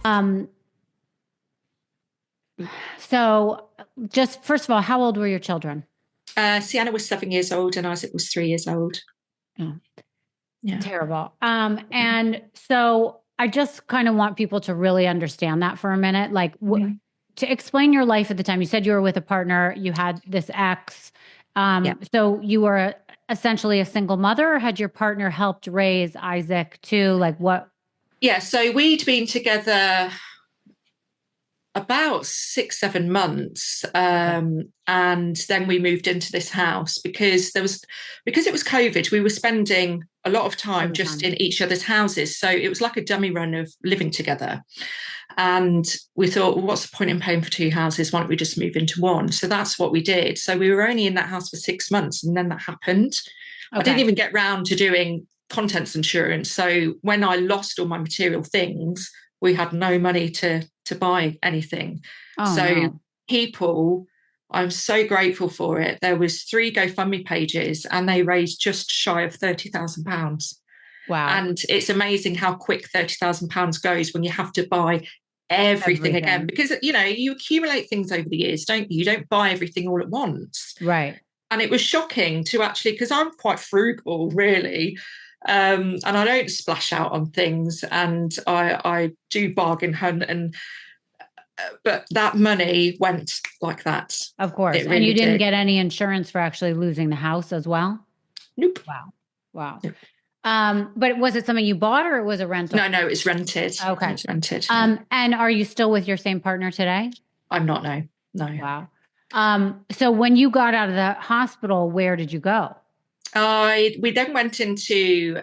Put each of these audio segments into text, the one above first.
Um, so just first of all, how old were your children? Sienna was 7 years old and Isaac was 3 years old. Oh, Yeah. terrible. And so I just kind of want people to really understand that for a minute. Like, Mhm. to explain your life at the time, you said you were with a partner, you had this ex. Yeah. So you were essentially a single mother, or had your partner helped raise Isaac too? Like, what? Yeah. So we'd been together about 6, 7 months, Okay. and then we moved into this house because it was COVID. We were spending a lot of All time the just time. in each other's houses, so it was like a dummy run of living together. And we thought, well, what's the point in paying for two houses? Why don't we just move into one? So that's what we did. So we were only in that house for 6 months, and then that happened. I didn't Okay. even get round to doing contents insurance. So when I lost all my material things, we had no money to buy anything. Oh So no. people, I'm so grateful for it. There was three GoFundMe pages, and they raised just shy of £30,000. Wow. And it's amazing how quick £30,000 goes when you have to buy everything again, Everything. because you accumulate things over the years, don't you? You don't buy everything all at once. Right. And it was shocking to actually, because I'm quite frugal, really. And I don't splash out on things, and I do bargain hunt, and but that money went like that. Of course. It And you really didn't did. get any insurance for actually losing the house as well? Nope. Wow. Wow. Nope. But was it something you bought or it was a rental? No, it's rented. Okay. It's rented. Yeah. And are you still with your same partner today? I'm not. No, no. Wow. So when you got out of the hospital, where did you go? We then went into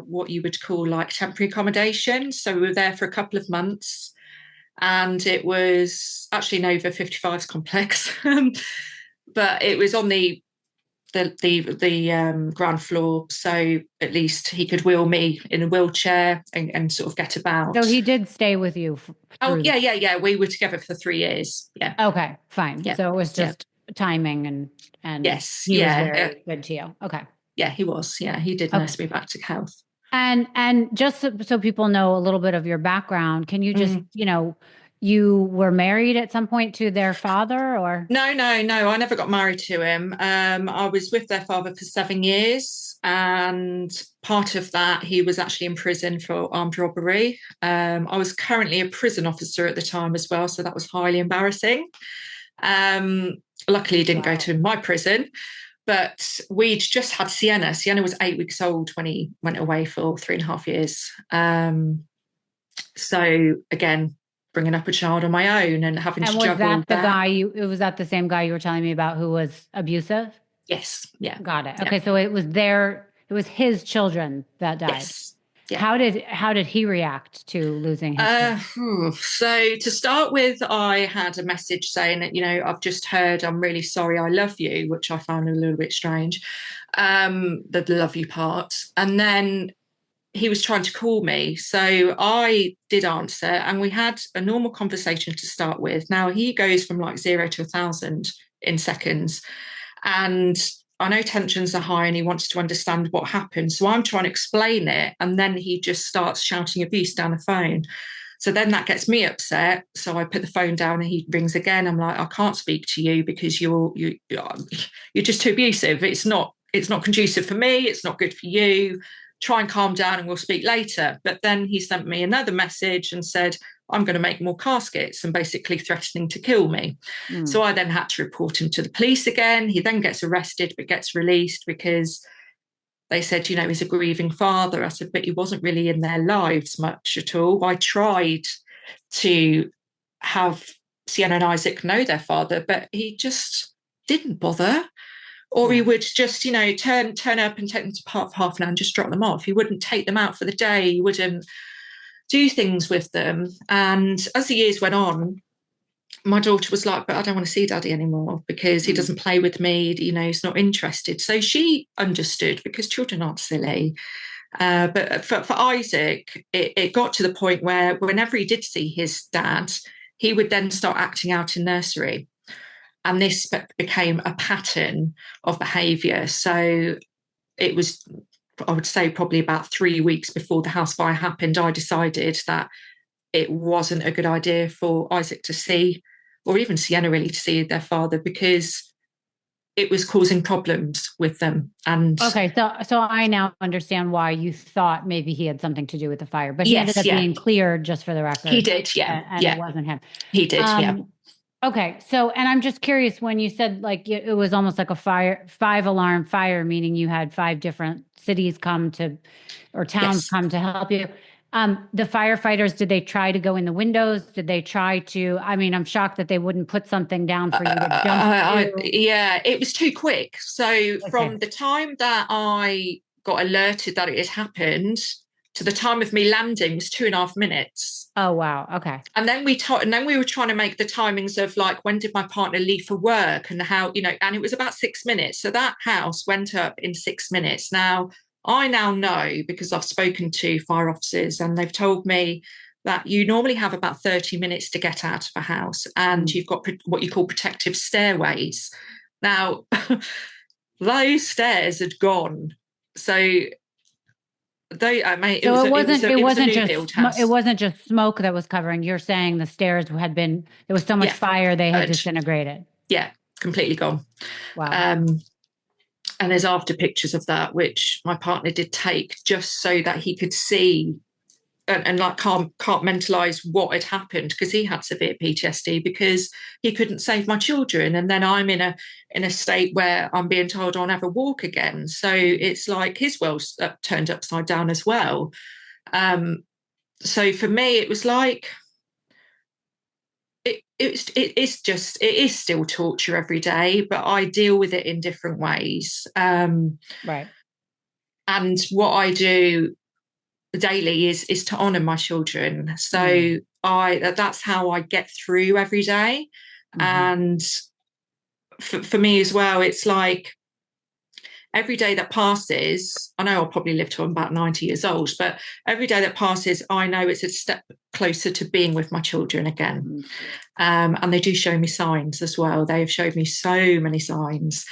what you would call like temporary accommodation. So we were there for a couple of months, and it was actually an over 55s complex, but it was on the ground floor, so at least he could wheel me in a wheelchair and sort of get So about. he did stay with you Oh through. yeah, yeah, yeah. We were together for 3 years. Yeah, Okay, fine. yeah, So it was yeah. just timing and Yes, he was yeah, very good to you. Okay. yeah. He was. Yeah, he did Okay. nurse me back to health. And just so people know a little bit of your background, can you just, Mm. you were married at some point to their father or? No, no, no. I never got married to him. I was with their father for 7 years, and part of that, he was actually in prison for armed robbery. I was currently a prison officer at the time as well, so that was highly embarrassing. Um, Luckily, he didn't go Wow. to my prison, but we'd just had Sienna. Sienna was 8 weeks old when he went away for 3.5 years. So again, bringing up a child on my own and having And to was juggle that the that. guy was that the same guy you were telling me about who was abusive? Yes, yeah, Got it. yeah, Okay, so it was his children that died. yes, yeah. How did he react to losing his Uh, kids? so to start with, I had a message saying that, I've just heard, I'm really sorry, I love you, which I found a little bit strange, the love you part. And then he was trying to call me. So I did answer, and we had a normal conversation to start with. Now he goes from like 0 to 1,000 in seconds. And I know tensions are high and he wants to understand what happened. So I'm trying to explain it. And then he just starts shouting abuse down the phone. So then that gets me upset. So I put the phone down and he rings again. I'm like, I can't speak to you because you're just too abusive. It's not conducive for me. It's not good for you. Try and calm down and we'll speak later. But then he sent me another message and said, I'm going to make more caskets, and basically threatening to kill me. Mm, So I then had to report him to the police again. He then gets arrested but gets released because they said, he's a grieving father. I said, but he wasn't really in their lives much at all. I tried to have Sienna and Isaac know their father, but he just didn't bother. Or he yeah. would just, turn up and take them to park for half an hour and just drop them off. He wouldn't take them out for the day. He wouldn't do things with them. And as the years went on, my daughter was like, but I don't want to see daddy anymore because he Mm, doesn't play with me, he's not interested. So she understood, because children aren't silly. But for Isaac, it got to the point where whenever he did see his dad, he would then start acting out in nursery. And this became a pattern of behaviour. So it was, I would say, probably about 3 weeks before the house fire happened, I decided that it wasn't a good idea for Isaac to see, or even Sienna really to see their father, because it was causing problems with them. And Okay, so I now understand why you thought maybe he had something to do with the fire, but he ended yes, up yeah, being cleared, just for the he record, did, yeah, and it yeah, wasn't him. he did, yeah. Okay, so and I'm just curious, when you said like it was almost like a five alarm fire, meaning you had five different cities come to, or towns Yes. come to help you. The firefighters, did they try to go in the windows? Did they try to? I mean, I'm shocked that they wouldn't put something down for you to jump to. Yeah, it was too quick. So Okay. from the time that I got alerted that it had happened to the time of me landing was 2.5 minutes. Oh wow. Okay. And then we were trying to make the timings of like, when did my partner leave for work, and how, and it was about 6 minutes. So that house went up in 6 minutes. Now I now know, because I've spoken to fire officers and they've told me that you normally have about 30 minutes to get out of a house, and you've got what you call protective stairways. Now, those stairs had gone. So it So was it wasn't it it was a wasn't new just build house. it wasn't just smoke that was covering. You're saying the stairs had been, there was so much Yeah, fire they had disintegrated. yeah, completely gone. Wow. And there's after pictures of that, which my partner did take just so that he could see and like compartmentalize what had happened, because he had severe PTSD because he couldn't save my children, and then I'm in a state where I'm being told I'll never walk again. So it's like his world's turned upside down as well. So for me, it was like it is still torture every day, but I deal with it in different ways. Right. And what I do daily is to honor my children. So that's how I get through every day. And for me as well, it's like every day that passes, I know I'll probably live till I'm about 90 years old, but every day that passes, I know it's a step closer to being with my children again. And they do show me signs as well. They have showed me so many signs.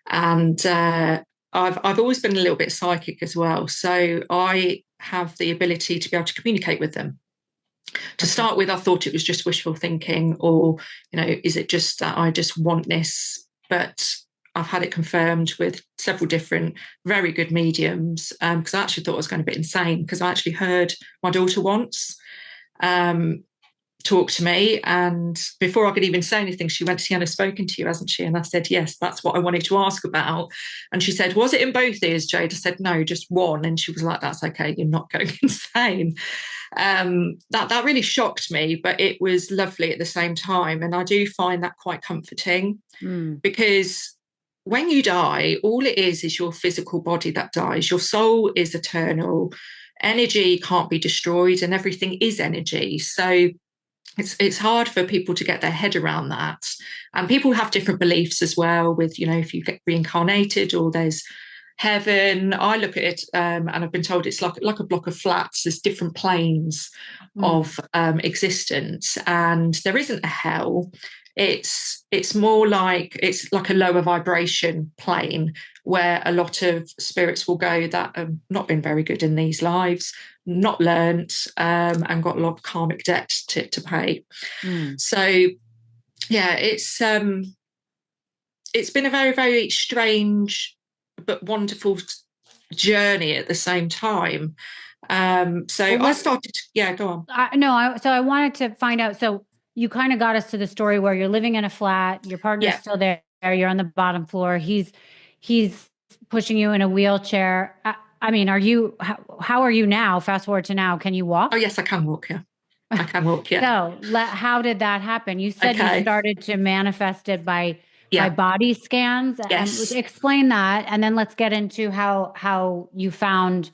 And I've always been a little bit psychic as well. So I have the ability to be able to communicate with them. To start with, I thought it was just wishful thinking, or, is it just that I just want this? But I've had it confirmed with several different very good mediums, because I actually thought I was going a bit insane, because I actually heard my daughter once talk to me, and before I could even say anything, she went, "Sienna's spoken to you, hasn't she?" And I said, "Yes, that's what I wanted to ask about." And she said, "Was it in both ears, Jade?" I said, "No, just one." And she was like, "That's okay, you're not going insane." That really shocked me, but it was lovely at the same time. And I do find that quite comforting, because when you die, all it is your physical body that dies. Your soul is eternal. Energy can't be destroyed, and everything is energy. So it's hard for people to get their head around that. And people have different beliefs as well, with, if you get reincarnated or there's heaven. I look at it, and I've been told it's like a block of flats. There's different planes of existence, and there isn't a hell. It's more like, it's like a lower vibration plane where a lot of spirits will go that have not been very good in these lives, not learnt, and got a lot of karmic debt to pay. So yeah, it's been a very, very strange but wonderful journey at the same time. I started, yeah, go on. So I wanted to find out. So you kind of got us to the story where you're living in a flat, your partner's still there, you're on the bottom floor. He's pushing you in a wheelchair. I mean, how are you now? Fast forward to now. Can you walk? Oh, yes, I can walk. Yeah, I can walk. Yeah. So how did that happen? You said you started to manifest it by body scans. Yes. Explain that, and then let's get into how you found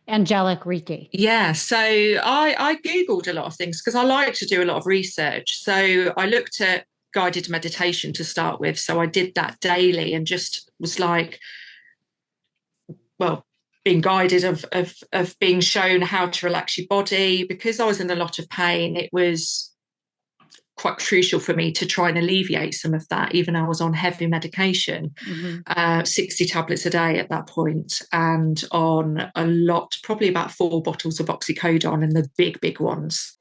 angelic Reiki. Yeah, so I Googled a lot of things because I like to do a lot of research. So I looked at guided meditation to start with. So I did that daily and just was like, well, being guided of being shown how to relax your body. Because I was in a lot of pain, it was quite crucial for me to try and alleviate some of that. Even I was on heavy medication, 60 tablets a day at that point, and on a lot, probably about 4 bottles of oxycodone, and the big ones.